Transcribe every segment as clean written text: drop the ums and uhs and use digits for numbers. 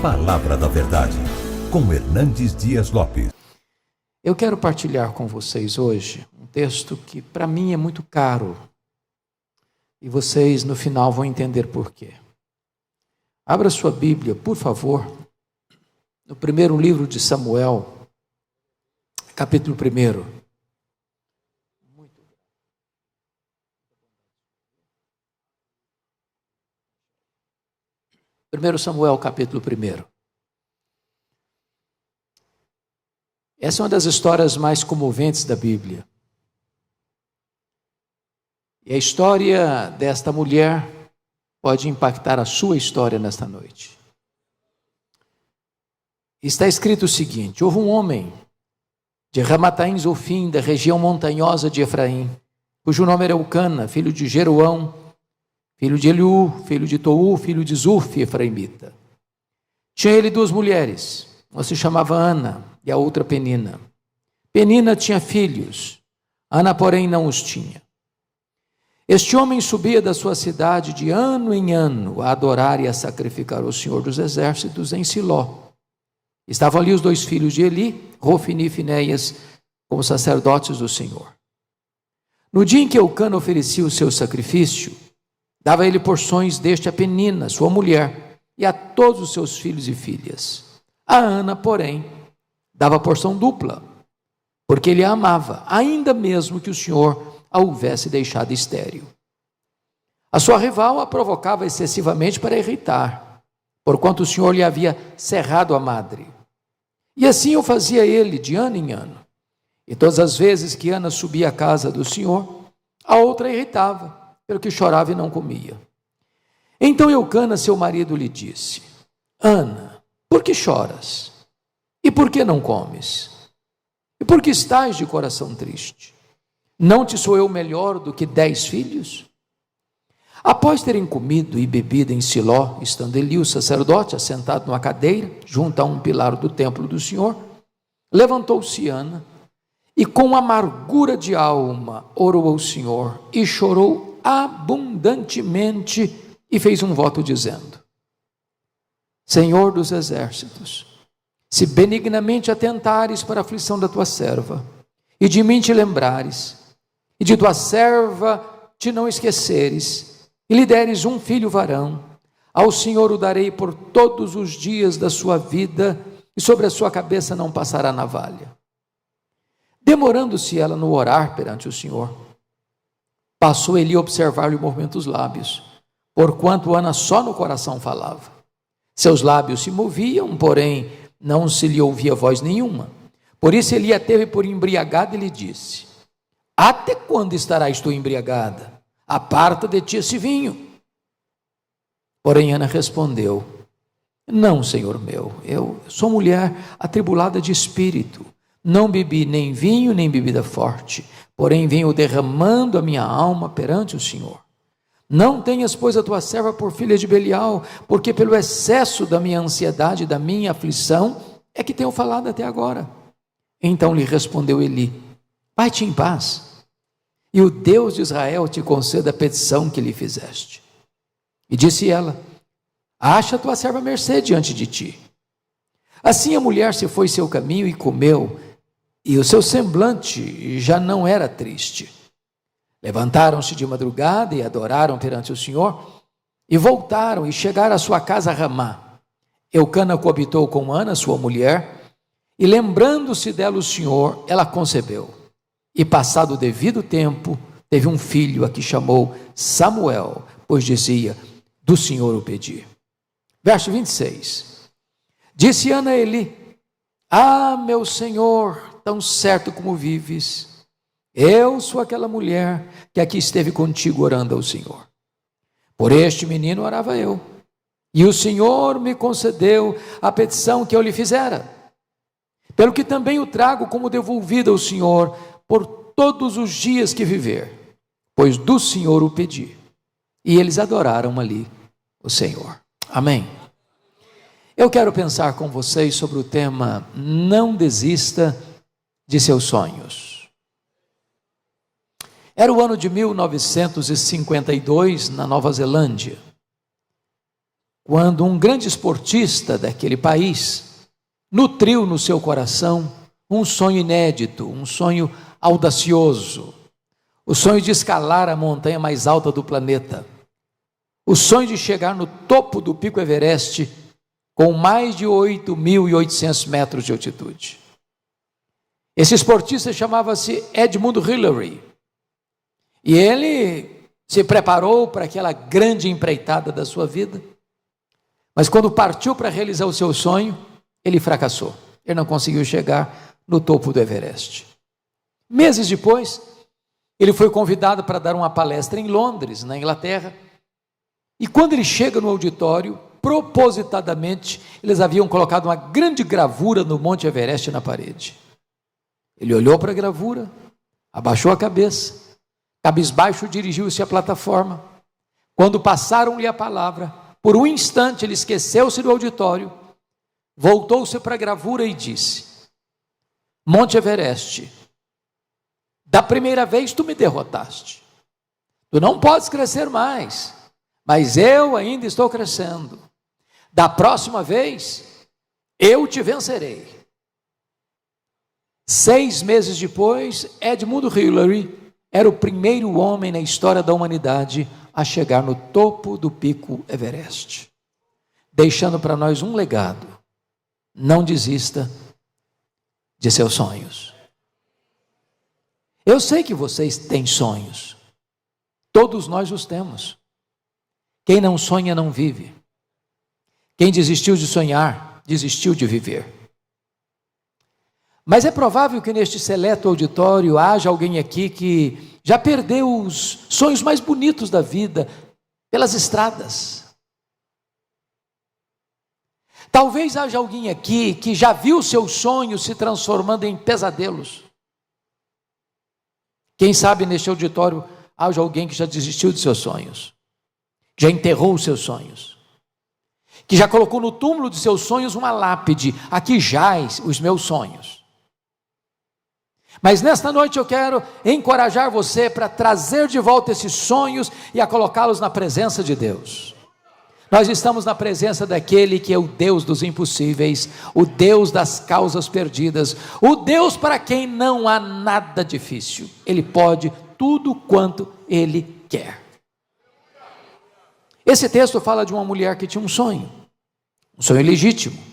Palavra da Verdade, com Hernandes Dias Lopes. Eu quero partilhar com vocês hoje um texto que para mim é muito caro. E vocês no final vão entender por quê. Abra sua Bíblia, por favor, no primeiro livro de Samuel, capítulo 1. 1 Samuel, capítulo 1. Essa é uma das histórias mais comoventes da Bíblia. E a história desta mulher pode impactar a sua história nesta noite. Está escrito o seguinte: houve um homem de Ramataim Zofim, da região montanhosa de Efraim, cujo nome era Eucana, filho de Jeroão, filho de Eliú, filho de Tou, filho de Zuf, efraimita. Tinha ele duas mulheres, uma se chamava Ana e a outra Penina. Penina tinha filhos, Ana, porém, não os tinha. Este homem subia da sua cidade de ano em ano a adorar e a sacrificar o Senhor dos Exércitos em Siló. Estavam ali os dois filhos de Eli, Rofni e Finéias, como sacerdotes do Senhor. No dia em que Eucana oferecia o seu sacrifício, dava ele porções deste a Penina, sua mulher, e a todos os seus filhos e filhas. A Ana, porém, dava porção dupla, porque ele a amava, ainda mesmo que o Senhor a houvesse deixado estéril. A sua rival a provocava excessivamente para irritar, porquanto o Senhor lhe havia cerrado a madre. E assim o fazia ele de ano em ano. E todas as vezes que Ana subia à casa do Senhor, a outra irritava, pelo que chorava e não comia. Então Eucana, seu marido, lhe disse: Ana, por que choras? E por que não comes? E por que estás de coração triste? Não te sou eu melhor do que 10 filhos? Após terem comido e bebido em Siló, estando Eli, o sacerdote, assentado numa cadeira, junto a um pilar do templo do Senhor, levantou-se Ana, e com amargura de alma orou ao Senhor, e chorou abundantemente, e fez um voto dizendo: Senhor dos exércitos, se benignamente atentares para a aflição da tua serva, e de mim te lembrares, e de tua serva te não esqueceres, e lhe deres um filho varão, ao Senhor o darei por todos os dias da sua vida, e sobre a sua cabeça não passará navalha. Demorando-se ela no orar perante o Senhor, passou Eli a observar-lhe o movimento dos lábios, porquanto Ana só no coração falava. Seus lábios se moviam, porém não se lhe ouvia voz nenhuma. Por isso Eli a teve por embriagada e lhe disse: Até quando estarás tu embriagada? Aparta de ti esse vinho. Porém Ana respondeu: Não, Senhor meu, eu sou mulher atribulada de espírito. Não bebi nem vinho, nem bebida forte, porém venho derramando a minha alma perante o Senhor. Não tenhas, pois, a tua serva por filha de Belial, porque pelo excesso da minha ansiedade e da minha aflição é que tenho falado até agora. Então lhe respondeu Eli: Vai-te em paz, e o Deus de Israel te conceda a petição que lhe fizeste. E disse ela: Acha a tua serva mercê diante de ti. Assim a mulher se foi seu caminho e comeu, e o seu semblante já não era triste. Levantaram-se de madrugada e adoraram perante o Senhor, e voltaram e chegaram à sua casa a Ramá. Eucana coabitou com Ana, sua mulher, e lembrando-se dela o Senhor, ela concebeu. E passado o devido tempo, teve um filho a que chamou Samuel, pois dizia: do Senhor o pedi. Verso 26. Disse Ana a Eli: Ah, meu Senhor, tão certo como vives, eu sou aquela mulher que aqui esteve contigo orando ao Senhor. Por este menino orava eu, e o Senhor me concedeu a petição que eu lhe fizera, pelo que também o trago como devolvida ao Senhor por todos os dias que viver, pois do Senhor o pedi. E eles adoraram ali o Senhor. Amém. Eu quero pensar com vocês sobre o tema: não desista de seus sonhos. Era o ano de 1952, na Nova Zelândia. quando um grande esportista daquele país nutriu no seu coração um sonho inédito, um sonho audacioso, o sonho de escalar a montanha mais alta do planeta, o sonho de chegar no topo do Pico Everest com mais de 8.800 metros de altitude. Esse esportista chamava-se Edmund Hillary, e ele se preparou para aquela grande empreitada da sua vida, mas quando partiu para realizar o seu sonho, ele fracassou, ele não conseguiu chegar no topo do Everest. Meses depois, ele foi convidado para dar uma palestra em Londres, na Inglaterra, e quando ele chega no auditório, propositadamente, eles haviam colocado uma grande gravura no Monte Everest na parede. Ele olhou para a gravura, abaixou a cabeça, cabisbaixo dirigiu-se à plataforma. Quando passaram-lhe a palavra, por um instante ele esqueceu-se do auditório, voltou-se para a gravura e disse: Monte Everest, da primeira vez tu me derrotaste, tu não podes crescer mais, mas eu ainda estou crescendo, da próxima vez eu te vencerei. 6 meses depois, Edmund Hillary era o primeiro homem na história da humanidade a chegar no topo do Pico Everest, deixando para nós um legado: não desista de seus sonhos. Eu sei que vocês têm sonhos, todos nós os temos. Quem não sonha não vive. Quem desistiu de sonhar, desistiu de viver. Mas é provável que neste seleto auditório haja alguém aqui que já perdeu os sonhos mais bonitos da vida pelas estradas. Talvez haja alguém aqui que já viu seus sonhos se transformando em pesadelos. Quem sabe neste auditório haja alguém que já desistiu de seus sonhos, já enterrou os seus sonhos, que já colocou no túmulo de seus sonhos uma lápide: aqui jaz os meus sonhos. Mas nesta noite eu quero encorajar você para trazer de volta esses sonhos e a colocá-los na presença de Deus. Nós estamos na presença daquele que é o Deus dos impossíveis, o Deus das causas perdidas, o Deus para quem não há nada difícil. Ele pode tudo quanto Ele quer. Esse texto fala de uma mulher que tinha um sonho legítimo,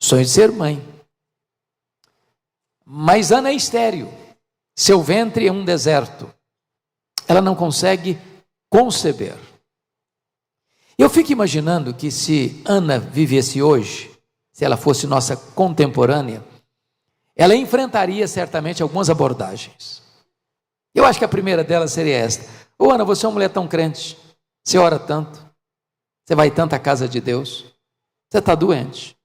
sonho de ser mãe. Mas Ana é estéril, seu ventre é um deserto, ela não consegue conceber. Eu fico imaginando que se Ana vivesse hoje, se ela fosse nossa contemporânea, ela enfrentaria certamente algumas abordagens. Eu acho que a primeira delas seria esta: ô Ana, você é uma mulher tão crente, você ora tanto, você vai tanto à casa de Deus, você está doente.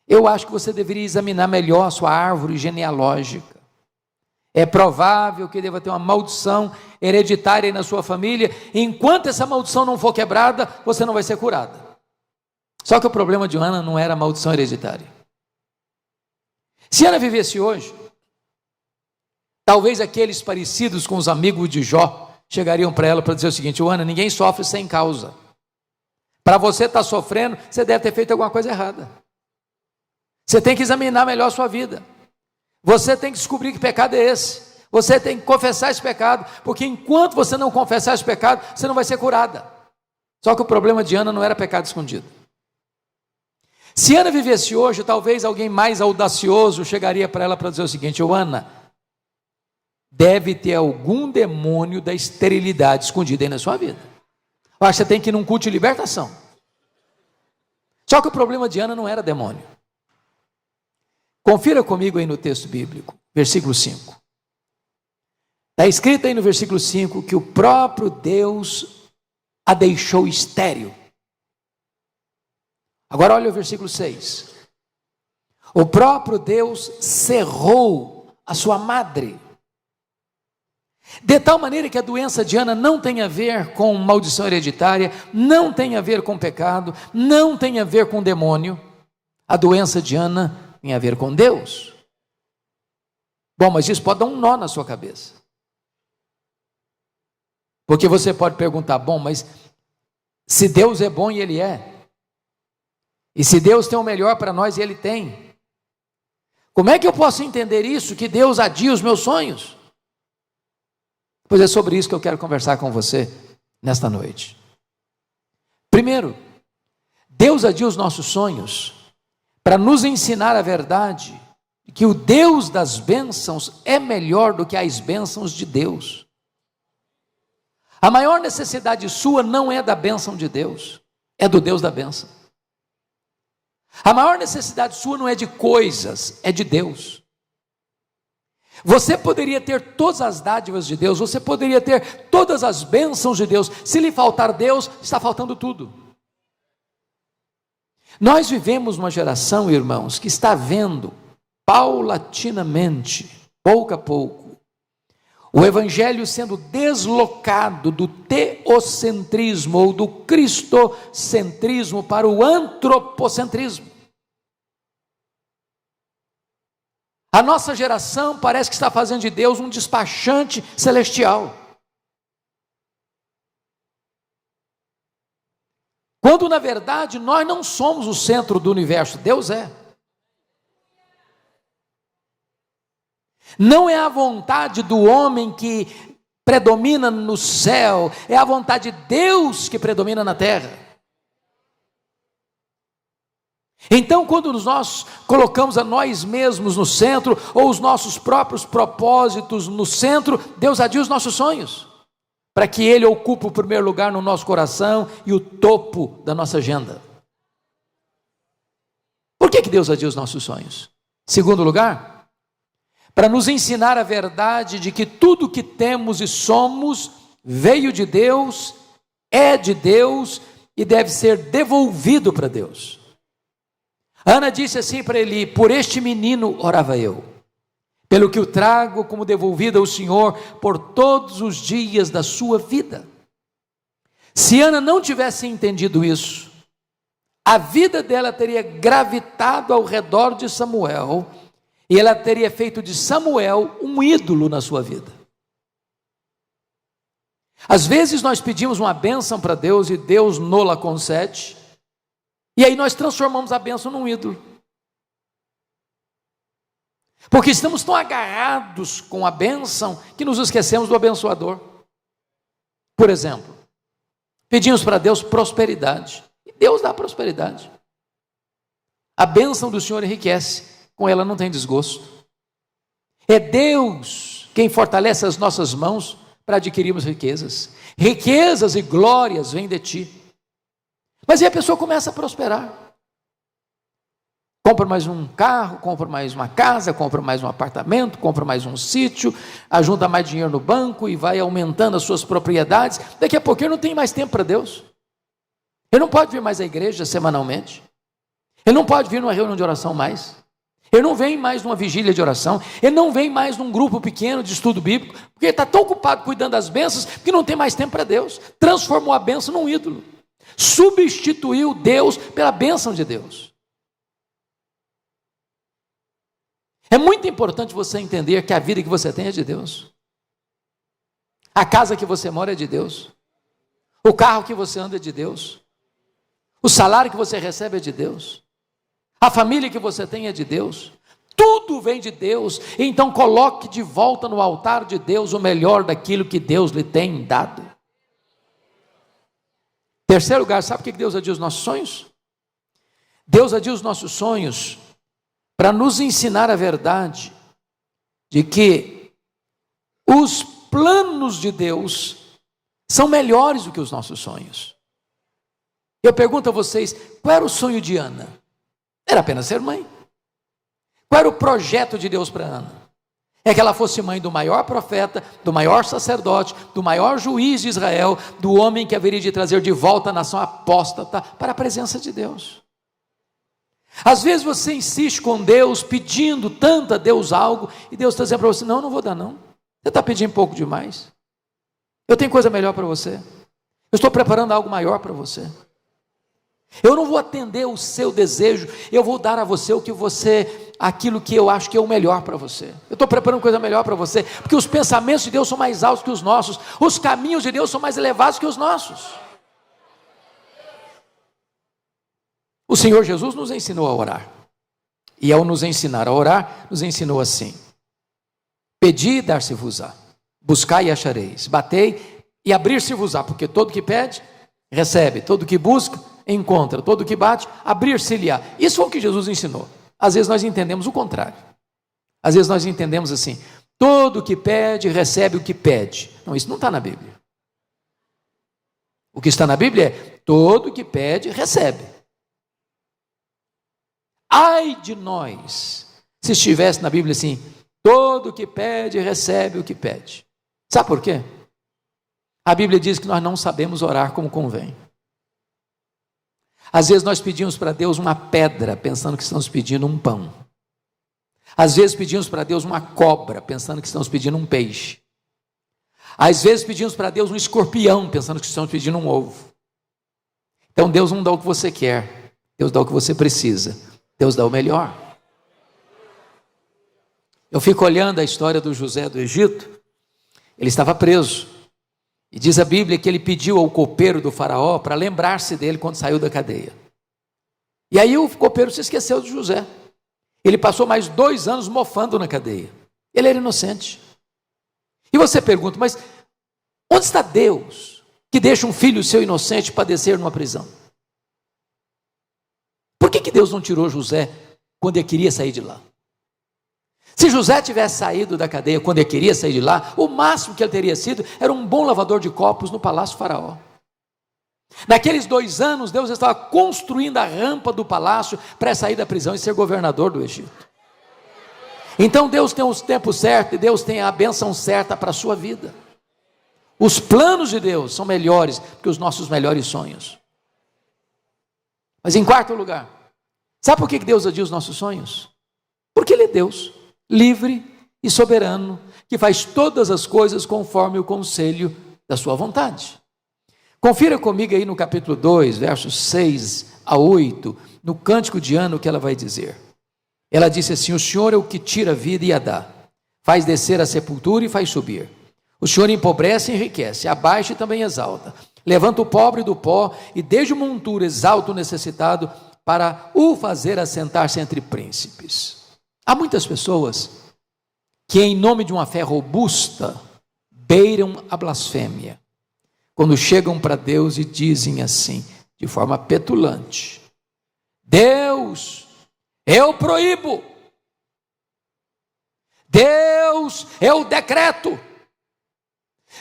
Eu acho que você deveria examinar melhor a sua árvore genealógica. É provável que deva ter uma maldição hereditária aí na sua família. Enquanto essa maldição não for quebrada, você não vai ser curada. Só que o problema de Ana não era a maldição hereditária. Se Ana vivesse hoje, talvez aqueles parecidos com os amigos de Jó chegariam para ela para dizer o seguinte: Ana, ninguém sofre sem causa. Para você estar sofrendo, você deve ter feito alguma coisa errada. Você tem que examinar melhor a sua vida. Você tem que descobrir que pecado é esse. Você tem que confessar esse pecado, porque enquanto você não confessar esse pecado, você não vai ser curada. Só que o problema de Ana não era pecado escondido. Se Ana vivesse hoje, talvez alguém mais audacioso chegaria para ela para dizer o seguinte: Ana, deve ter algum demônio da esterilidade escondido aí na sua vida. Eu acho que você tem que ir num culto de libertação. Só que o problema de Ana não era demônio. Confira comigo aí no texto bíblico, versículo 5. Está escrito aí no versículo 5 que o próprio Deus a deixou estéril. Agora olha o versículo 6. O próprio Deus cerrou a sua madre, de tal maneira que a doença de Ana não tem a ver com maldição hereditária, não tem a ver com pecado, não tem a ver com demônio. A doença de Ana tem a ver com Deus. Bom, mas isso pode dar um nó na sua cabeça. Porque você pode perguntar: bom, mas Se Deus é bom, e Ele é, e se Deus tem o melhor para nós, e Ele tem, como é que eu posso entender isso, que Deus adia os meus sonhos? Pois é sobre isso que eu quero conversar com você nesta noite. Primeiro, Deus adia os nossos sonhos para nos ensinar a verdade que o Deus das bênçãos é melhor do que as bênçãos de Deus. A maior necessidade sua não é da bênção de Deus, é do Deus da bênção. A maior necessidade sua não é de coisas, é de Deus. Você poderia ter todas as dádivas de Deus, você poderia ter todas as bênçãos de Deus, se lhe faltar Deus, está faltando tudo. Nós vivemos uma geração, irmãos, que está vendo paulatinamente, pouco a pouco, o evangelho sendo deslocado do teocentrismo ou do cristocentrismo para o antropocentrismo. A nossa geração parece que está fazendo de Deus um despachante celestial, quando na verdade nós não somos o centro do universo, Deus é. Não é a vontade do homem que predomina no céu, é a vontade de Deus que predomina na terra. Então, quando nós colocamos a nós mesmos no centro, ou os nossos próprios propósitos no centro, Deus adia os nossos sonhos, para que Ele ocupe o primeiro lugar no nosso coração e o topo da nossa agenda. Por que Deus adia os nossos sonhos? Segundo lugar, para nos ensinar a verdade de que tudo que temos e somos veio de Deus, é de Deus e deve ser devolvido para Deus. Ana disse assim para Eli: por este menino orava eu, pelo que o trago como devolvido ao Senhor por todos os dias da sua vida. Se Ana não tivesse entendido isso, a vida dela teria gravitado ao redor de Samuel, e ela teria feito de Samuel um ídolo na sua vida. Às vezes nós pedimos uma bênção para Deus e Deus nola concede, e aí nós transformamos a bênção num ídolo, porque estamos tão agarrados com a bênção que nos esquecemos do abençoador. Por exemplo, pedimos para Deus prosperidade, e Deus dá prosperidade. A bênção do Senhor enriquece, com ela não tem desgosto. É Deus quem fortalece as nossas mãos para adquirirmos riquezas. Riquezas e glórias vêm de ti. Mas aí a pessoa começa a prosperar. Compra mais um carro, compra mais uma casa, compra mais um apartamento, compra mais um sítio, ajunta mais dinheiro no banco e vai aumentando as suas propriedades. Daqui a pouco ele não tem mais tempo para Deus. Ele não pode vir mais à igreja semanalmente. Ele não pode vir numa reunião de oração mais. Ele não vem mais numa vigília de oração. Ele não vem mais num grupo pequeno de estudo bíblico, porque ele está tão ocupado cuidando das bênçãos que não tem mais tempo para Deus. Transformou a bênção num ídolo. Substituiu Deus pela bênção de Deus. É muito importante você entender que a vida que você tem é de Deus. A casa que você mora é de Deus. O carro que você anda é de Deus. O salário que você recebe é de Deus. A família que você tem é de Deus. Tudo vem de Deus. Então coloque de volta no altar de Deus o melhor daquilo que Deus lhe tem dado. Terceiro lugar, sabe por que Deus adia os nossos sonhos? Deus adia os nossos sonhos para nos ensinar a verdade de que os planos de Deus são melhores do que os nossos sonhos. Eu pergunto a vocês, qual era o sonho de Ana? Era apenas ser mãe. Qual era o projeto de Deus para Ana? É que ela fosse mãe do maior profeta, do maior sacerdote, do maior juiz de Israel, do homem que haveria de trazer de volta a nação apóstata para a presença de Deus. Às vezes você insiste com Deus, pedindo tanto a Deus algo, e Deus está dizendo para você: não vou dar não. Você está pedindo pouco demais. Eu tenho coisa melhor para você. Eu estou preparando algo maior para você. Eu não vou atender o seu desejo, eu vou dar a você aquilo que eu acho que é o melhor para você. Eu estou preparando coisa melhor para você, porque os pensamentos de Deus são mais altos que os nossos, os caminhos de Deus são mais elevados que os nossos. O Senhor Jesus nos ensinou a orar. E ao nos ensinar a orar, nos ensinou assim: pedi e dar-se-vos-á, buscai e achareis, batei e abrir-se-vos-á, porque todo que pede, recebe, todo que busca, encontra, todo que bate, abrir-se-lhe-á. Isso foi o que Jesus ensinou. Às vezes nós entendemos o contrário. Às vezes nós entendemos assim: todo que pede, recebe o que pede. Não, isso não está na Bíblia. O que está na Bíblia é: todo que pede, recebe. Ai de nós, se estivesse na Bíblia assim: todo que pede, recebe o que pede. Sabe por quê? A Bíblia diz que nós não sabemos orar como convém. Às vezes nós pedimos para Deus uma pedra, pensando que estamos pedindo um pão. Às vezes pedimos para Deus uma cobra, pensando que estamos pedindo um peixe. Às vezes pedimos para Deus um escorpião, pensando que estamos pedindo um ovo. Então Deus não dá o que você quer, Deus dá o que você precisa, Deus dá o melhor. Eu fico olhando a história do José do Egito. Ele estava preso, e diz a Bíblia que ele pediu ao copeiro do faraó para lembrar-se dele quando saiu da cadeia. E aí o copeiro se esqueceu de José. Ele passou mais 2 anos mofando na cadeia. Ele era inocente. E você pergunta: mas onde está Deus que deixa um filho seu inocente padecer numa prisão? Por que Deus não tirou José quando ele queria sair de lá? Se José tivesse saído da cadeia quando ele queria sair de lá, o máximo que ele teria sido era um bom lavador de copos no palácio faraó. Naqueles 2 anos, Deus estava construindo a rampa do palácio para sair da prisão e ser governador do Egito. Então Deus tem os tempos certos e Deus tem a bênção certa para a sua vida. Os planos de Deus são melhores que os nossos melhores sonhos. Mas em quarto lugar, sabe por que Deus adia os nossos sonhos? Porque Ele é Deus, livre e soberano, que faz todas as coisas conforme o conselho da sua vontade. Confira comigo aí no capítulo 2, versos 6 a 8, no cântico de Ana, o que ela vai dizer. Ela disse assim: o Senhor é o que tira a vida e a dá, faz descer a sepultura e faz subir. O Senhor empobrece e enriquece, abaixa e também exalta. Levanta o pobre do pó e desde o monturo exalta o necessitado, para o fazer assentar-se entre príncipes. Há muitas pessoas que, em nome de uma fé robusta, beiram a blasfêmia, quando chegam para Deus e dizem assim, de forma petulante: Deus, eu proíbo. Deus, eu decreto.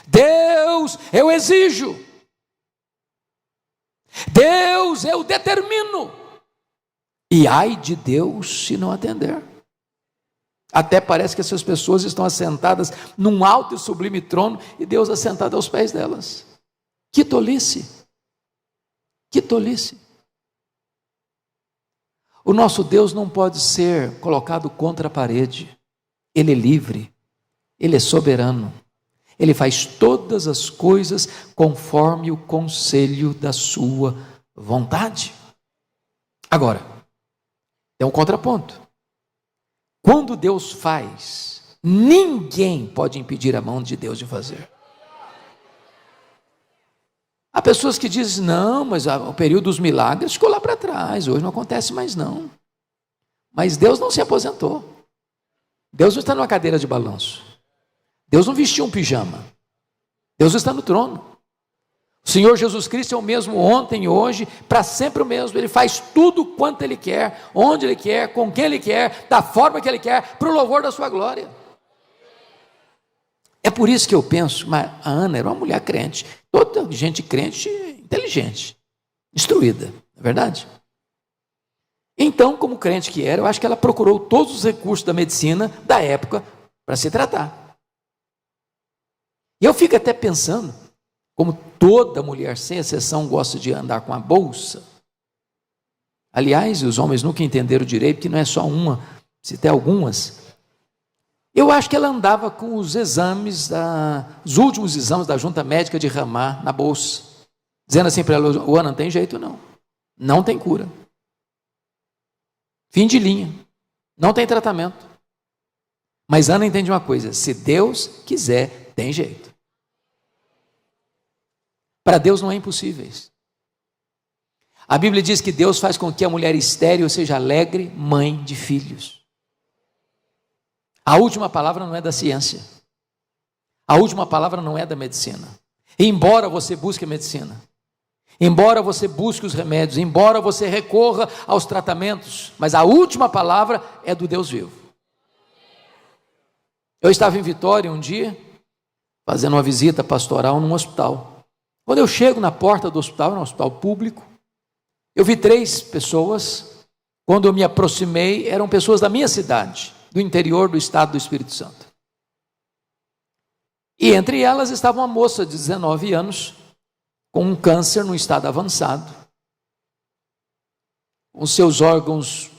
Deus, eu exijo. Deus, eu determino. E ai de Deus se não atender. Até parece que essas pessoas estão assentadas num alto e sublime trono e Deus assentado aos pés delas. Que tolice! Que tolice! O nosso Deus não pode ser colocado contra a parede. Ele é livre, Ele é soberano, Ele faz todas as coisas conforme o conselho da sua vontade. Agora, tem um contraponto. Quando Deus faz, ninguém pode impedir a mão de Deus de fazer. Há pessoas que dizem: não, mas o período dos milagres ficou lá para trás, hoje não acontece mais não. Mas Deus não se aposentou. Deus não está numa cadeira de balanço. Deus não vestiu um pijama. Deus está no trono. O Senhor Jesus Cristo é o mesmo ontem e hoje, para sempre o mesmo. Ele faz tudo quanto Ele quer, onde Ele quer, com quem Ele quer, da forma que Ele quer, para o louvor da sua glória. É por isso que eu penso, mas a Ana era uma mulher crente, toda gente crente, inteligente, instruída, não é verdade? Então, como crente que era, eu acho que ela procurou todos os recursos da medicina da época para se tratar. E eu fico até pensando, como toda mulher, sem exceção, gosta de andar com a bolsa. Aliás, os homens nunca entenderam direito, que não é só uma, se tem algumas. Eu acho que ela andava com os exames, os últimos exames da junta médica de Ramá na bolsa, dizendo assim para ela: Ana, não tem jeito não, não tem cura. Fim de linha, não tem tratamento. Mas Ana entende uma coisa: se Deus quiser, tem jeito. Para Deus não é impossíveis. A Bíblia diz que Deus faz com que a mulher estéril seja alegre, mãe de filhos. A última palavra não é da ciência. A última palavra não é da medicina. Embora você busque a medicina, embora você busque os remédios, embora você recorra aos tratamentos, mas a última palavra é do Deus vivo. Eu estava em Vitória um dia, fazendo uma visita pastoral num hospital. Quando eu chego na porta do hospital, era um hospital público, eu vi 3 pessoas. Quando eu me aproximei, eram pessoas da minha cidade, do interior do estado do Espírito Santo. E entre elas estava uma moça de 19 anos, com um câncer no estado avançado, com seus órgãos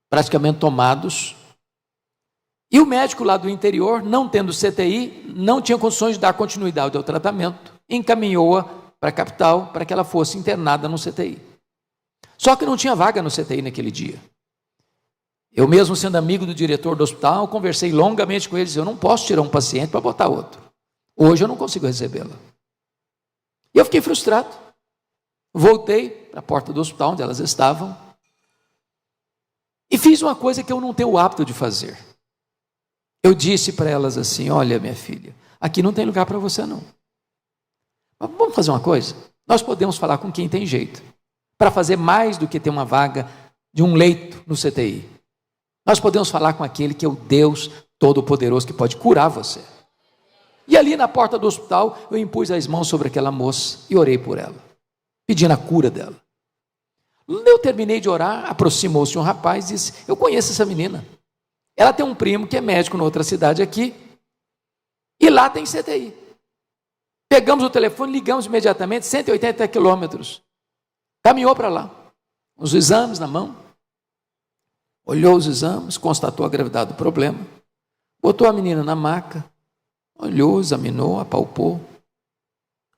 praticamente tomados. E o médico lá do interior, não tendo CTI, não tinha condições de dar continuidade ao tratamento, encaminhou-a para a capital para que ela fosse internada no CTI. Só que não tinha vaga no CTI naquele dia. Eu mesmo, sendo amigo do diretor do hospital, conversei longamente com eles. Eu não posso tirar um paciente para botar outro. Hoje eu não consigo recebê-la. E eu fiquei frustrado. Voltei para a porta do hospital onde elas estavam e fiz uma coisa que eu não tenho o hábito de fazer. Eu disse para elas assim: olha, minha filha, aqui não tem lugar para você não. Mas vamos fazer uma coisa? Nós podemos falar com quem tem jeito, para fazer mais do que ter uma vaga de um leito no CTI. Nós podemos falar com aquele que é o Deus Todo-Poderoso, que pode curar você. E ali na porta do hospital, eu impus as mãos sobre aquela moça e orei por ela, pedindo a cura dela. Quando eu terminei de orar, aproximou-se um rapaz e disse: eu conheço essa menina. Ela tem um primo que é médico na outra cidade aqui, e lá tem CTI. Pegamos o telefone, ligamos imediatamente, 180 quilômetros. Caminhou para lá, os exames na mão, olhou os exames, constatou a gravidade do problema, botou a menina na maca, olhou, examinou, apalpou,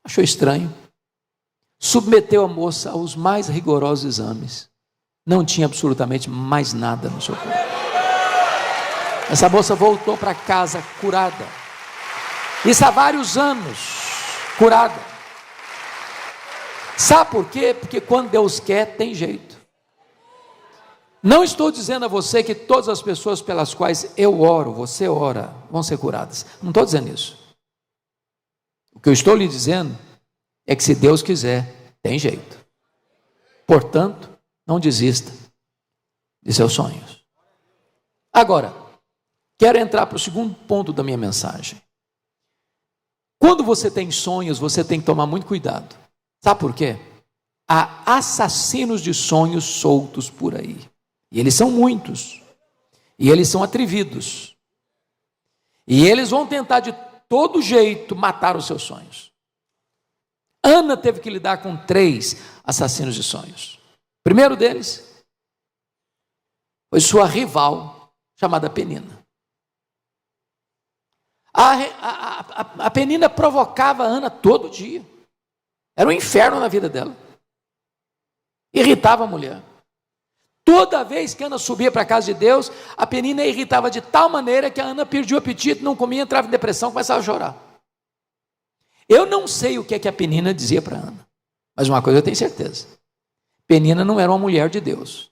achou estranho, submeteu a moça aos mais rigorosos exames. Não tinha absolutamente mais nada no seu corpo. Essa moça voltou para casa curada. Isso há vários anos, curada. Sabe por quê? Porque quando Deus quer, tem jeito. Não estou dizendo a você que todas as pessoas pelas quais eu oro, você ora, vão ser curadas. Não estou dizendo isso. O que eu estou lhe dizendo é que se Deus quiser, tem jeito. Portanto, não desista de seus sonhos. Agora, quero entrar para o segundo ponto da minha mensagem. Quando você tem sonhos, você tem que tomar muito cuidado. Sabe por quê? Há assassinos de sonhos soltos por aí. E eles são muitos. E eles são atrevidos. E eles vão tentar de todo jeito matar os seus sonhos. Ana teve que lidar com 3 assassinos de sonhos. O primeiro deles foi sua rival, chamada Penina. A Penina provocava a Ana todo dia. Era um inferno na vida dela. Irritava a mulher. Toda vez que a Ana subia para a casa de Deus, a Penina a irritava de tal maneira que a Ana perdia o apetite, não comia, entrava em depressão, começava a chorar. Eu não sei o que é que a Penina dizia para Ana, mas uma coisa eu tenho certeza: Penina não era uma mulher de Deus.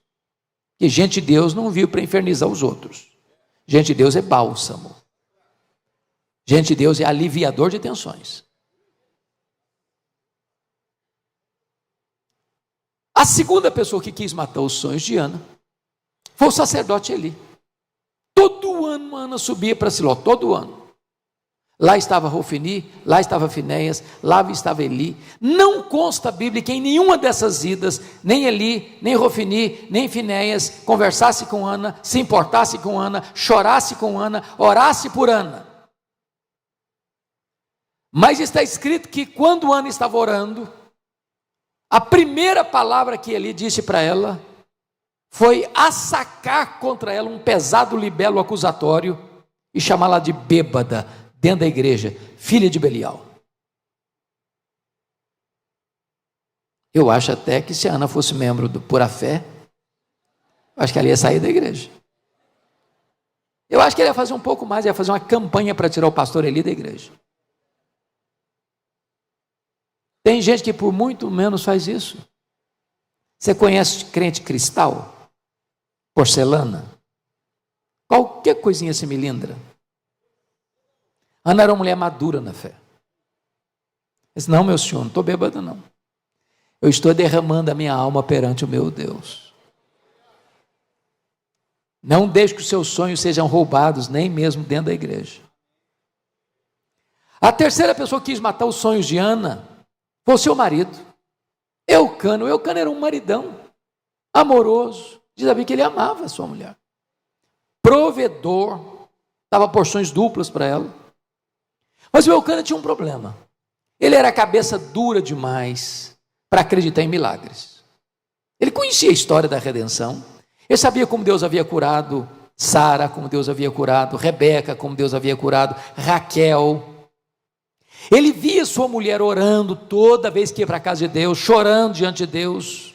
Que gente de Deus não viu para infernizar os outros. Gente de Deus é bálsamo. Gente de Deus é aliviador de tensões. A segunda pessoa que quis matar os sonhos de Ana foi o sacerdote Eli. Todo ano Ana subia para Siló, todo ano. Lá estava Rofini, lá estava Finéias, lá estava Eli. Não consta a Bíblia que em nenhuma dessas idas, nem Eli, nem Rofini, nem Finéias conversasse com Ana, se importasse com Ana, chorasse com Ana, orasse por Ana. Mas está escrito que quando Ana estava orando, a primeira palavra que Eli disse para ela foi assacar contra ela um pesado libelo acusatório e chamá-la de bêbada dentro da igreja, filha de Belial. Eu acho até que se a Ana fosse membro do Por a Fé, acho que ela ia sair da igreja. Eu acho que ela ia fazer um pouco mais, ia fazer uma campanha para tirar o pastor Eli da igreja. Tem gente que por muito menos faz isso. Você conhece crente cristal? Porcelana? Qualquer coisinha se melindra. Ana era uma mulher madura na fé. Disse, não, meu senhor, não estou bêbado não. Eu estou derramando a minha alma perante o meu Deus. Não deixe que os seus sonhos sejam roubados, nem mesmo dentro da igreja. A terceira pessoa que quis matar os sonhos de Ana foi o seu marido, Eucana. O Eucana era um maridão, amoroso. Diz a Bíblia que ele amava a sua mulher. Provedor, dava porções duplas para ela. Mas o Eucana tinha um problema. Ele era cabeça dura demais para acreditar em milagres. Ele conhecia a história da redenção. Ele sabia como Deus havia curado Sara, como Deus havia curado Rebeca, como Deus havia curado Raquel. Ele via sua mulher orando toda vez que ia para a casa de Deus, chorando diante de Deus.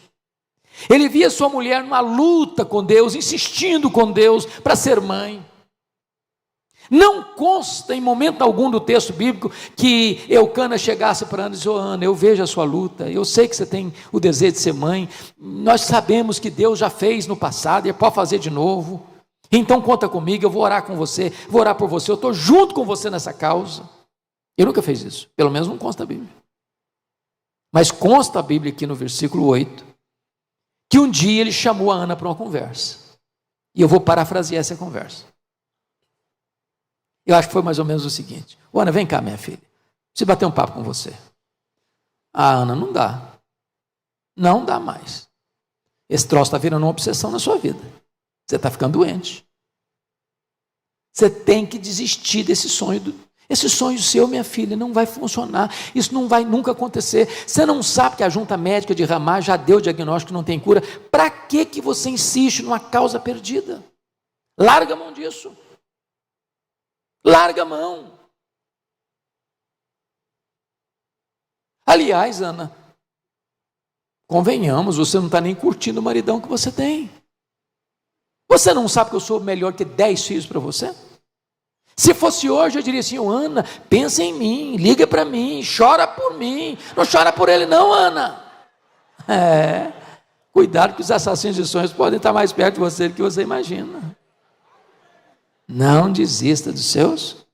Ele via sua mulher numa luta com Deus, insistindo com Deus para ser mãe. Não consta em momento algum do texto bíblico que Eucana chegasse para Ana e disse, Ana, eu vejo a sua luta, eu sei que você tem o desejo de ser mãe, nós sabemos que Deus já fez no passado e pode fazer de novo, então conta comigo, eu vou orar com você, vou orar por você, eu estou junto com você nessa causa. Ele nunca fez isso, pelo menos não consta a Bíblia. Mas consta a Bíblia aqui no versículo 8, que um dia ele chamou a Ana para uma conversa, e eu vou parafrasear essa conversa. Eu acho que foi mais ou menos o seguinte, Ana, vem cá minha filha, preciso bater um papo com você. Ana, não dá mais, esse troço está virando uma obsessão na sua vida, você está ficando doente, você tem que desistir desse sonho, esse sonho seu minha filha, não vai funcionar, isso não vai nunca acontecer, você não sabe que a junta médica de Ramá já deu o diagnóstico que não tem cura, para que você insiste numa causa perdida? Larga a mão disso. Larga a mão. Aliás, Ana, convenhamos, você não está nem curtindo o maridão que você tem. Você não sabe que eu sou melhor que 10 filhos para você? Se fosse hoje, eu diria assim, Ana, pensa em mim, liga para mim, chora por mim. Não chora por ele não, Ana. Cuidado que os assassinos de sonhos podem estar mais perto de você do que você imagina. Não desista dos seus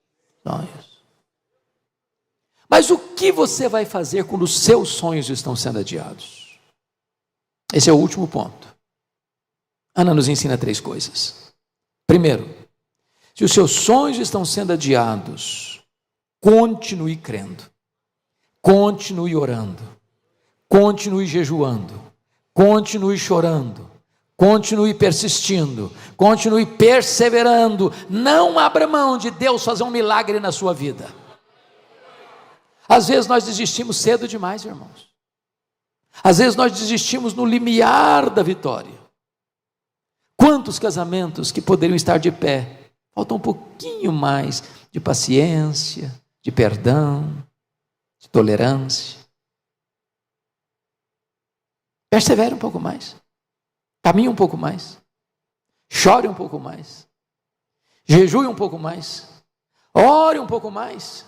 sonhos. Mas o que você vai fazer quando os seus sonhos estão sendo adiados? Esse é o último ponto. Ana nos ensina 3 coisas. Primeiro, se os seus sonhos estão sendo adiados, continue crendo, continue orando, continue jejuando, continue chorando, continue persistindo, continue perseverando, não abra mão de Deus fazer um milagre na sua vida. Às vezes nós desistimos cedo demais, irmãos. Às vezes nós desistimos no limiar da vitória. Quantos casamentos que poderiam estar de pé, falta um pouquinho mais de paciência, de perdão, de tolerância. Persevere um pouco mais. Caminhe um pouco mais, chore um pouco mais, jejue um pouco mais, ore um pouco mais.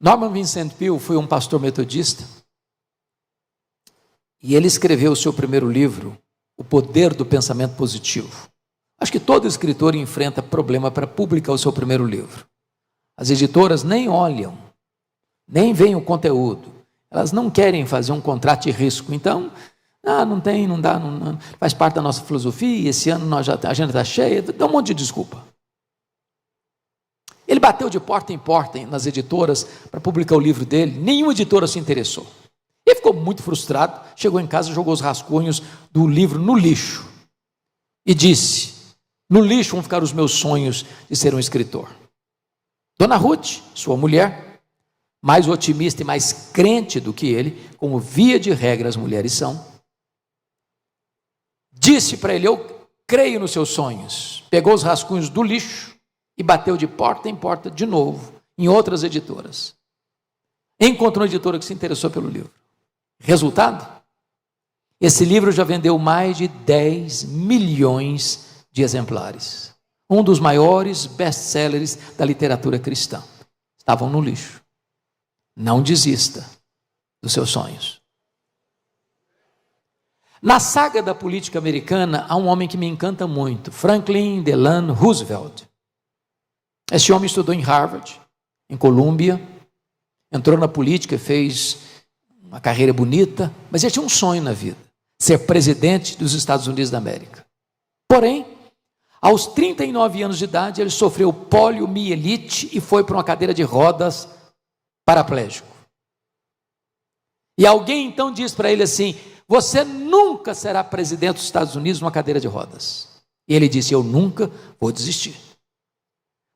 Norman Vincent Peale foi um pastor metodista e ele escreveu o seu primeiro livro, O Poder do Pensamento Positivo. Acho que todo escritor enfrenta problema para publicar o seu primeiro livro. As editoras nem olham, nem veem o conteúdo, elas não querem fazer um contrato de risco, então, não tem, não dá, não, faz parte da nossa filosofia, esse ano a agenda está cheia, dá um monte de desculpa. Ele bateu de porta em porta nas editoras para publicar o livro dele, nenhuma editora se interessou. Ele ficou muito frustrado, chegou em casa e jogou os rascunhos do livro no lixo, e disse, no lixo vão ficar os meus sonhos de ser um escritor. Dona Ruth, sua mulher, mais otimista e mais crente do que ele, como via de regra as mulheres são, disse para ele, eu creio nos seus sonhos, pegou os rascunhos do lixo e bateu de porta em porta de novo, em outras editoras. Encontrou uma editora que se interessou pelo livro. Resultado? Esse livro já vendeu mais de 10 milhões de exemplares. Um dos maiores best-sellers da literatura cristã. estavam no lixo. Não desista dos seus sonhos. Na saga da política americana, há um homem que me encanta muito, Franklin Delano Roosevelt. Esse homem estudou em Harvard, em Colômbia, entrou na política e fez uma carreira bonita, mas ele tinha um sonho na vida, ser presidente dos Estados Unidos da América. Porém, aos 39 anos de idade, ele sofreu poliomielite e foi para uma cadeira de rodas paraplégico. E alguém então disse para ele assim: você nunca será presidente dos Estados Unidos numa cadeira de rodas. E ele disse: eu nunca vou desistir.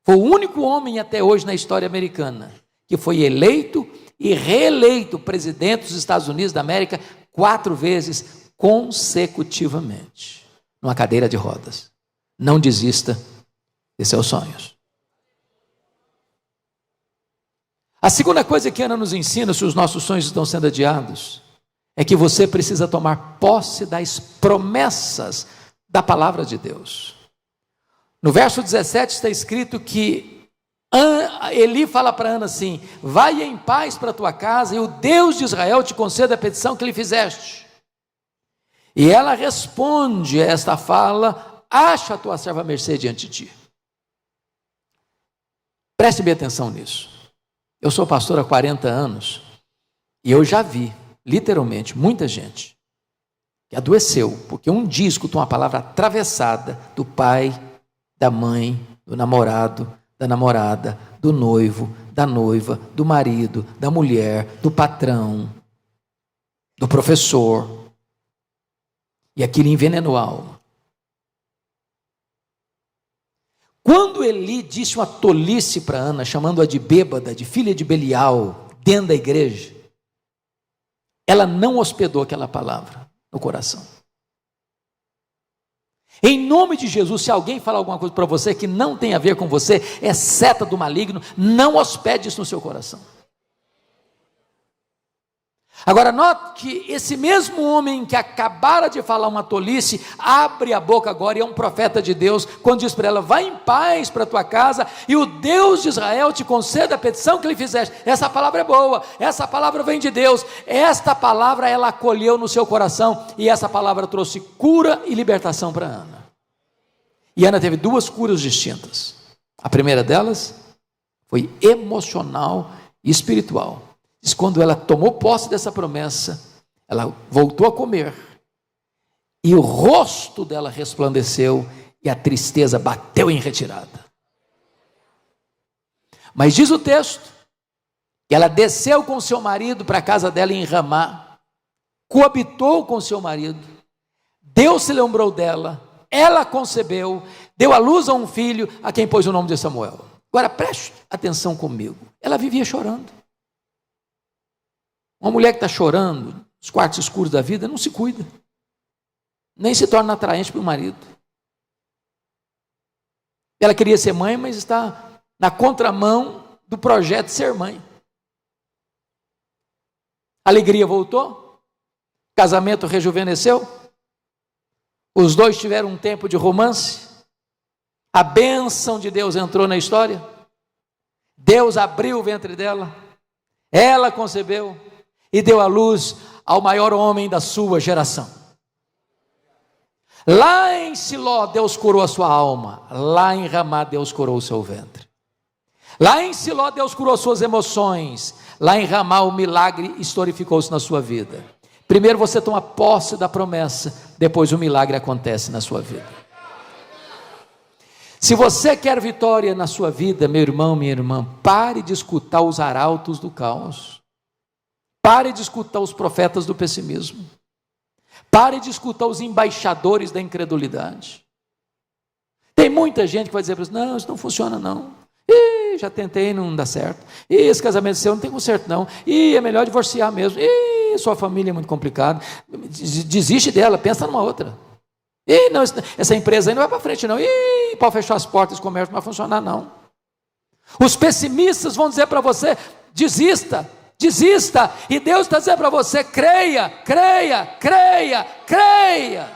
Foi o único homem até hoje na história americana que foi eleito e reeleito presidente dos Estados Unidos da América 4 vezes consecutivamente, numa cadeira de rodas. Não desista de seus sonhos. A segunda coisa que Ana nos ensina, se os nossos sonhos estão sendo adiados, é que você precisa tomar posse das promessas da palavra de Deus. No verso 17 está escrito que Eli fala para Ana assim: vai em paz para a tua casa e o Deus de Israel te conceda a petição que lhe fizeste. E ela responde a esta fala: acha a tua serva à mercê diante de ti. Preste bem atenção nisso. Eu sou pastor há 40 anos e eu já vi, literalmente, muita gente que adoeceu porque um dia escutou uma palavra atravessada do pai, da mãe, do namorado, da namorada, do noivo, da noiva, do marido, da mulher, do patrão, do professor, e aquilo envenenou a alma. Quando Eli disse uma tolice para Ana, chamando-a de bêbada, de filha de Belial, dentro da igreja, ela não hospedou aquela palavra no coração. Em nome de Jesus, se alguém falar alguma coisa para você que não tem a ver com você, é seta do maligno, não hospede isso no seu coração. Agora note que esse mesmo homem que acabara de falar uma tolice, abre a boca agora e é um profeta de Deus, quando diz para ela: vai em paz para a tua casa e o Deus de Israel te conceda a petição que lhe fizeste. Essa palavra é boa, essa palavra vem de Deus, esta palavra ela acolheu no seu coração e essa palavra trouxe cura e libertação para Ana. E Ana teve 2 curas distintas. A primeira delas foi emocional e espiritual. Diz, quando ela tomou posse dessa promessa, ela voltou a comer, e o rosto dela resplandeceu, e a tristeza bateu em retirada. Mas diz o texto, que ela desceu com seu marido para a casa dela em Ramá, coabitou com seu marido, Deus se lembrou dela, ela concebeu, deu à luz a um filho, a quem pôs o nome de Samuel. Agora preste atenção comigo, ela vivia chorando. Uma mulher que está chorando nos quartos escuros da vida não se cuida, nem se torna atraente para o marido. Ela queria ser mãe, mas está na contramão do projeto de ser mãe. A alegria voltou, casamento rejuvenesceu, os dois tiveram um tempo de romance, a bênção de Deus entrou na história, Deus abriu o ventre dela, ela concebeu e deu à luz ao maior homem da sua geração. Lá em Siló, Deus curou a sua alma. Lá em Ramá, Deus curou o seu ventre. Lá em Siló, Deus curou suas emoções. Lá em Ramá, o milagre historificou-se na sua vida. Primeiro você toma posse da promessa, depois o milagre acontece na sua vida. Se você quer vitória na sua vida, meu irmão, minha irmã, pare de escutar os arautos do caos. Pare de escutar os profetas do pessimismo. Pare de escutar os embaixadores da incredulidade. Tem muita gente que vai dizer para você: não, isso não funciona não. Ih, já tentei, não dá certo. Ih, esse casamento seu não tem conserto não. Ih, é melhor divorciar mesmo. Ih, sua família é muito complicada. Desiste dela, pensa numa outra. Ih, não, essa empresa aí não vai para frente não. Ih, pode fechar as portas, o comércio não vai funcionar não. Os pessimistas vão dizer para você: desista. Desista, e Deus está dizendo para você: creia, creia, creia, creia.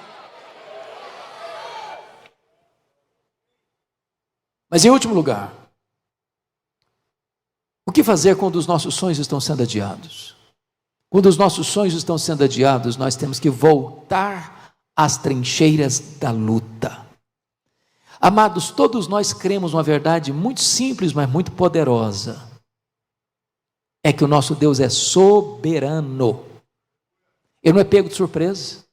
Mas em último lugar, O que fazer quando os nossos sonhos estão sendo adiados? Quando os nossos sonhos estão sendo adiados, nós temos que voltar às trincheiras da luta. Amados, todos nós cremos uma verdade muito simples, mas muito poderosa. É que o nosso Deus é soberano. Ele não é pego de surpresa.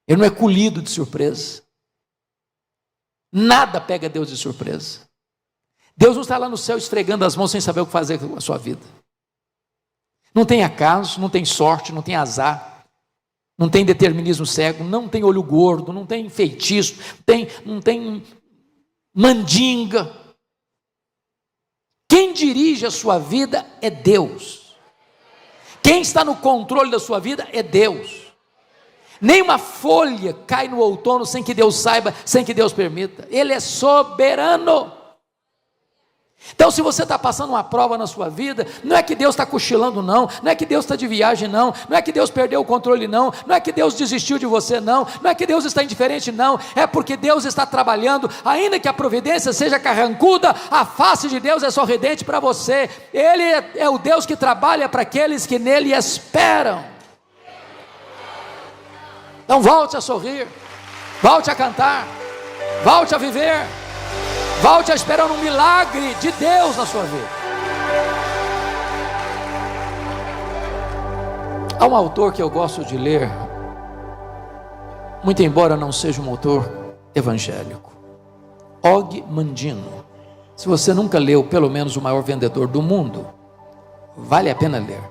Ele não é colhido de surpresa. Nada pega Deus de surpresa. Deus não está lá no céu esfregando as mãos sem saber o que fazer com a sua vida. Não tem acaso, não tem sorte, não tem azar, não tem determinismo cego, não tem olho gordo, não tem feitiço, não tem mandinga. Quem dirige a sua vida é Deus. Quem está no controle da sua vida é Deus. Nenhuma folha cai no outono sem que Deus saiba, sem que Deus permita. Ele é soberano. Então, se você está passando uma prova na sua vida, não é que Deus está cochilando, não é que Deus está de viagem, não é que Deus perdeu o controle, não é que Deus desistiu de você, não é que Deus está indiferente, não, é porque Deus está trabalhando, ainda que a providência seja carrancuda, a face de Deus é sorridente para você. Ele é o Deus que trabalha para aqueles que nele esperam. Então volte a sorrir, volte a cantar, volte a viver, volte a esperar um milagre de Deus na sua vida. Há um autor que eu gosto de ler, muito embora não seja um autor evangélico, Og Mandino. Se você nunca leu pelo menos o maior vendedor do mundo, vale a pena ler.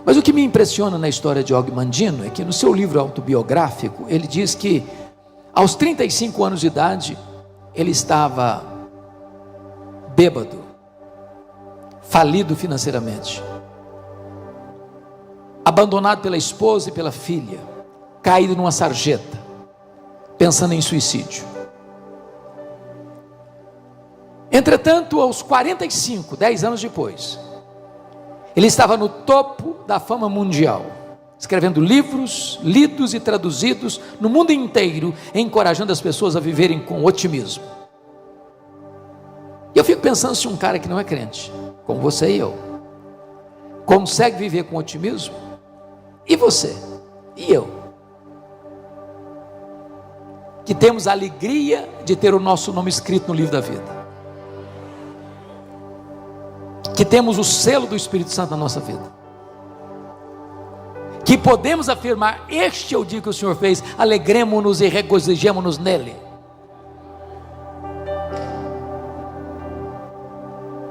Mas o que me impressiona na história de Og Mandino é que no seu livro autobiográfico, ele diz que aos 35 anos de idade, ele estava bêbado, falido financeiramente, abandonado pela esposa e pela filha, caído numa sarjeta, pensando em suicídio. Entretanto, aos 45, 10 anos depois, ele estava no topo da fama mundial, escrevendo livros lidos e traduzidos no mundo inteiro, encorajando as pessoas a viverem com otimismo. E eu fico pensando, se um cara que não é crente, como você e eu, consegue viver com otimismo, e você, e eu, que temos a alegria de ter o nosso nome escrito no livro da vida, que temos o selo do Espírito Santo na nossa vida, que podemos afirmar: este é o dia que o Senhor fez, alegremos-nos e regozijemos-nos nele.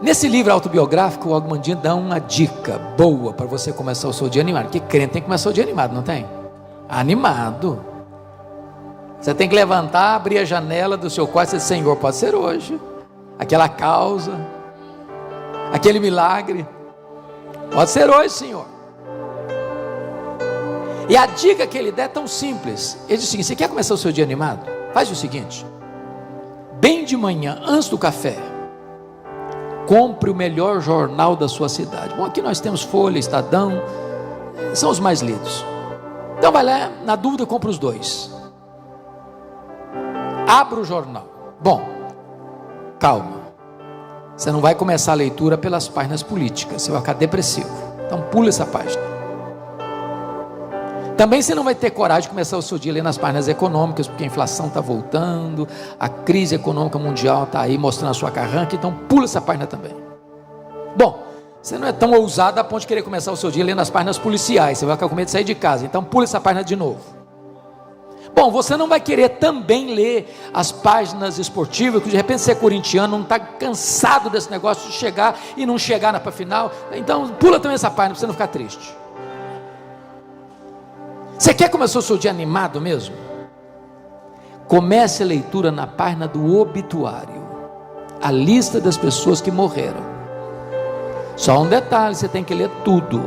Nesse livro autobiográfico, o Og Mandino dá uma dica boa para você começar o seu dia animado, porque crente tem que começar o dia animado, não tem? Animado. Você tem que levantar, abrir a janela do seu quarto e dizer: Senhor, pode ser hoje, aquela causa, aquele milagre, pode ser hoje, Senhor. E a dica que ele dá é tão simples. Ele diz o seguinte: você quer começar o seu dia animado? Faz o seguinte: bem de manhã, antes do café, compre o melhor jornal da sua cidade. Bom, aqui nós temos Folha, Estadão, são os mais lidos. Então vai lá, na dúvida compra os dois. Abra o jornal. Bom, calma, você não vai começar a leitura pelas páginas políticas, você vai ficar depressivo, então pula essa página. Também você não vai ter coragem de começar o seu dia lendo as páginas econômicas, porque a inflação está voltando, a crise econômica mundial está aí mostrando a sua carranca, então pula essa página também. Bom, você não é tão ousado a ponto de querer começar o seu dia lendo as páginas policiais, você vai ficar com medo de sair de casa, então pula essa página de novo. Bom, você não vai querer também ler as páginas esportivas, porque de repente você é corintiano, não está cansado desse negócio de chegar e não chegar para a final, então pula também essa página para você não ficar triste. Você quer começar o seu dia animado mesmo? Comece a leitura na página do obituário, a lista das pessoas que morreram. Só um detalhe, você tem que ler tudo,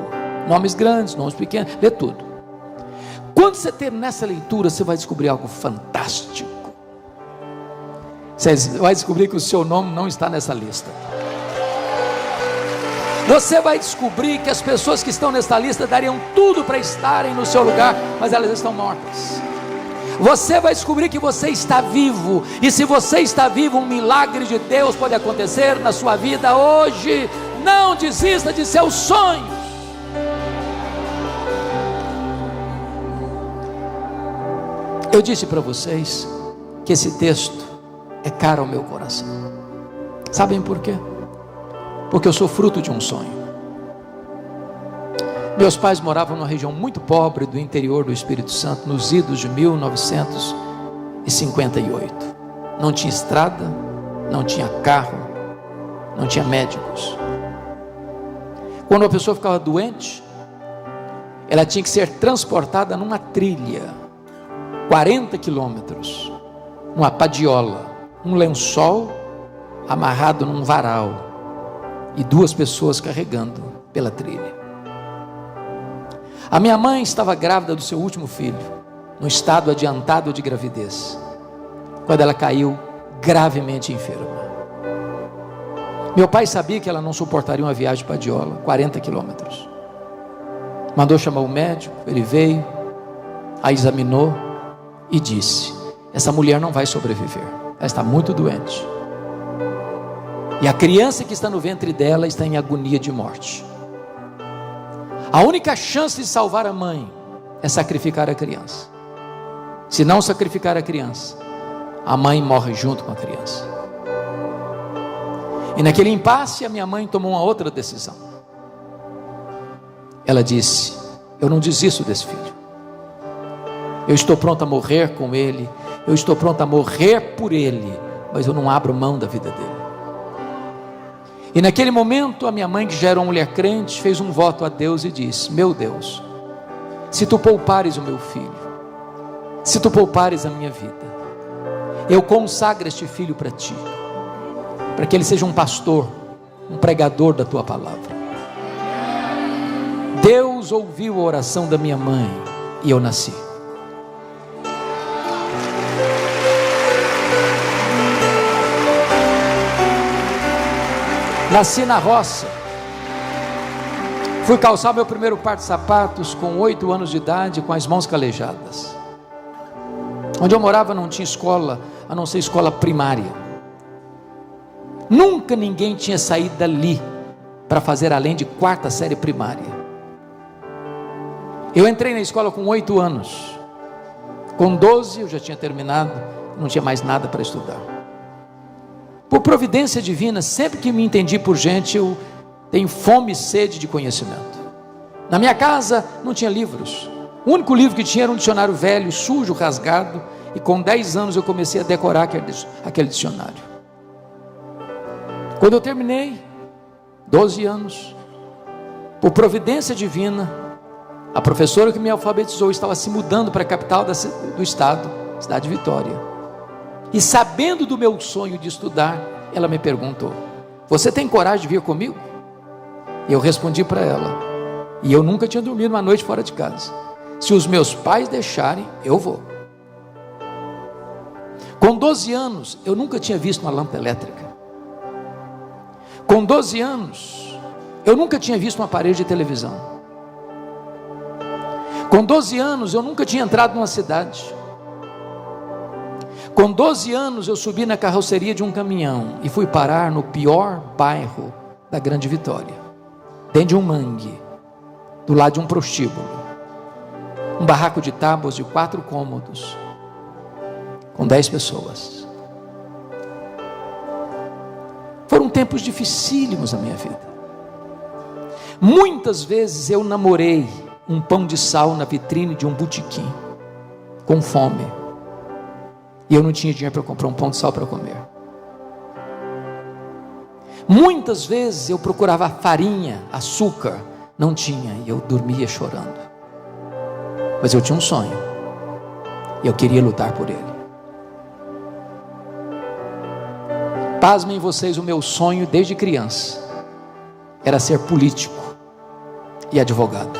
nomes grandes, nomes pequenos, lê tudo. Quando você ter nessa leitura, você vai descobrir algo fantástico. Você vai descobrir que o seu nome não está nessa lista. Você vai descobrir que as pessoas que estão nessa lista dariam tudo para estarem no seu lugar, mas elas estão mortas. Você vai descobrir que você está vivo, e se você está vivo, um milagre de Deus pode acontecer na sua vida hoje. Não desista de seus sonhos. Eu disse para vocês que esse texto é caro ao meu coração. Sabem por quê? Porque eu sou fruto de um sonho. Meus pais moravam numa região muito pobre do interior do Espírito Santo, nos idos de 1958. Não tinha estrada, não tinha carro, não tinha médicos. Quando uma pessoa ficava doente, ela tinha que ser transportada numa trilha, 40 quilômetros, uma padiola, um lençol amarrado num varal e 2 pessoas carregando pela trilha. A minha mãe estava grávida do seu último filho, no estado adiantado de gravidez, quando ela caiu gravemente enferma. Meu pai sabia que ela não suportaria uma viagem para Padiola, 40 quilômetros. Mandou chamar o médico, ele veio, a examinou e disse: essa mulher não vai sobreviver, ela está muito doente. E a criança que está no ventre dela está em agonia de morte. A única chance de salvar a mãe é sacrificar a criança. Se não sacrificar a criança, a mãe morre junto com a criança. E naquele impasse, a minha mãe tomou uma outra decisão. Ela disse: eu não desisto desse filho. Eu estou pronto a morrer com ele, eu estou pronto a morrer por ele, mas eu não abro mão da vida dele. E naquele momento, a minha mãe, que já era uma mulher crente, fez um voto a Deus e disse: meu Deus, se tu poupares o meu filho, se tu poupares a minha vida, eu consagro este filho para ti, para que ele seja um pastor, um pregador da tua palavra. Deus ouviu a oração da minha mãe e eu nasci. Nasci na roça. Fui calçar meu primeiro par de sapatos com 8 anos de idade, com as mãos calejadas. Onde eu morava não tinha escola, a não ser escola primária. Nunca ninguém tinha saído dali para fazer além de 4ª série primária. Eu entrei na escola com 8 anos. Com 12 eu já tinha terminado, não tinha mais nada para estudar. Por providência divina, sempre que me entendi por gente, eu tenho fome e sede de conhecimento. Na minha casa não tinha livros. O único livro que tinha era um dicionário velho, sujo, rasgado, e com 10 anos eu comecei a decorar aquele dicionário. Quando eu terminei, 12 anos, por providência divina, a professora que me alfabetizou estava se mudando para a capital do estado, cidade de Vitória. E sabendo do meu sonho de estudar, ela me perguntou: você tem coragem de vir comigo? E eu respondi para ela, e eu nunca tinha dormido uma noite fora de casa: se os meus pais deixarem, eu vou. Com 12 anos, eu nunca tinha visto uma lâmpada elétrica. Com 12 anos, eu nunca tinha visto um aparelho de televisão. Com 12 anos, eu nunca tinha entrado numa cidade. Com 12 anos eu subi na carroceria de um caminhão e fui parar no pior bairro da Grande Vitória, dentro de um mangue, do lado de um prostíbulo, um barraco de tábuas de 4 cômodos, com 10 pessoas. Foram tempos dificílimos na minha vida. Muitas vezes eu namorei um pão de sal na vitrine de um botequim, com fome. E eu não tinha dinheiro para comprar um pão de sal para comer. Muitas vezes eu procurava farinha, açúcar, não tinha, e eu dormia chorando. Mas eu tinha um sonho, e eu queria lutar por ele. Pasmem vocês, o meu sonho desde criança era ser político e advogado.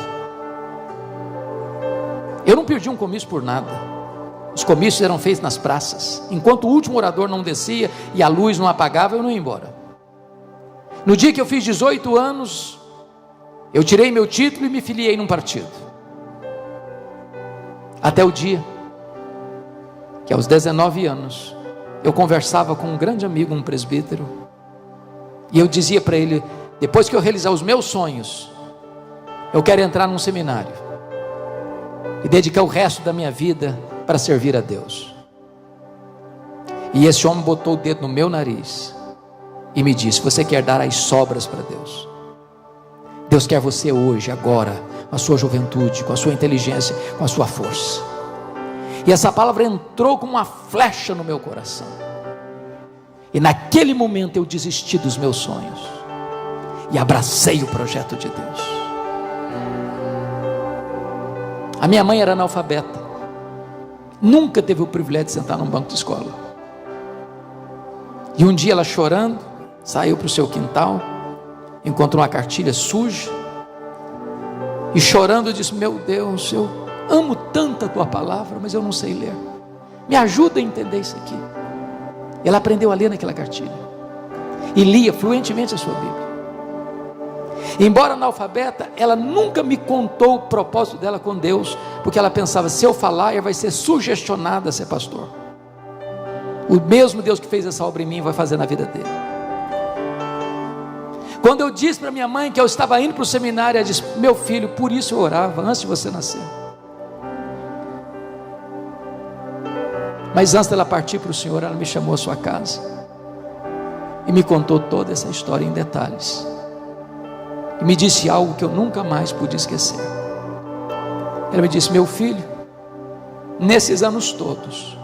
Eu não perdi um comício por nada. Os comícios eram feitos nas praças. Enquanto o último orador não descia e a luz não apagava, eu não ia embora. No dia que eu fiz 18 anos, eu tirei meu título e me filiei num partido. Até o dia que aos 19 anos, eu conversava com um grande amigo, um presbítero, e eu dizia para ele: depois que eu realizar os meus sonhos, eu quero entrar num seminário e dedicar o resto da minha vida para servir a Deus. E esse homem botou o dedo no meu nariz e me disse: você quer dar as sobras para Deus? Deus quer você hoje, agora, com a sua juventude, com a sua inteligência, com a sua força. E essa palavra entrou como uma flecha no meu coração. E naquele momento eu desisti dos meus sonhos e abracei o projeto de Deus. A minha mãe era analfabeta, nunca teve o privilégio de sentar num banco de escola. E um dia ela, chorando, saiu para o seu quintal, encontrou uma cartilha suja e, chorando, disse: meu Deus, eu amo tanto a tua palavra, mas eu não sei ler, me ajuda a entender isso aqui. Ela aprendeu a ler naquela cartilha e lia fluentemente a sua Bíblia. Embora analfabeta, ela nunca me contou o propósito dela com Deus, porque ela pensava: se eu falar, ela vai ser sugestionada a ser pastor. O mesmo Deus que fez essa obra em mim vai fazer na vida dele. Quando eu disse para minha mãe que eu estava indo para o seminário, ela disse: meu filho, por isso eu orava antes de você nascer. Mas antes dela partir para o Senhor, ela me chamou à sua casa e me contou toda essa história em detalhes, e me disse algo que eu nunca mais pude esquecer. Ela me disse: meu filho, nesses anos todos,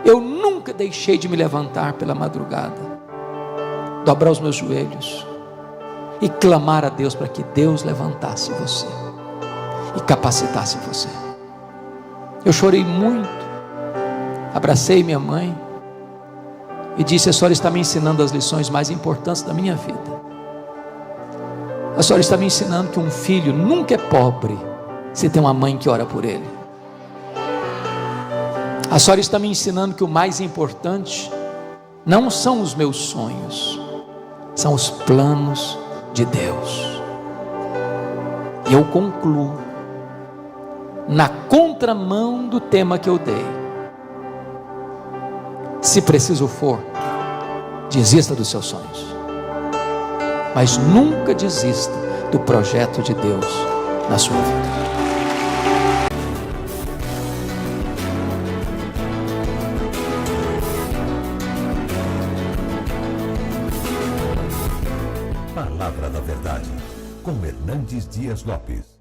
eu nunca deixei de me levantar pela madrugada, dobrar os meus joelhos e clamar a Deus para que Deus levantasse você e capacitasse você. Eu chorei muito, abracei minha mãe e disse: a senhora está me ensinando as lições mais importantes da minha vida. A senhora está me ensinando que um filho nunca é pobre se tem uma mãe que ora por ele. A senhora está me ensinando que o mais importante não são os meus sonhos, são os planos de Deus. E eu concluo na contramão do tema que eu dei: se preciso for, desista dos seus sonhos, mas nunca desista do projeto de Deus na sua vida. Palavra da Verdade, com Hernandes Dias Lopes.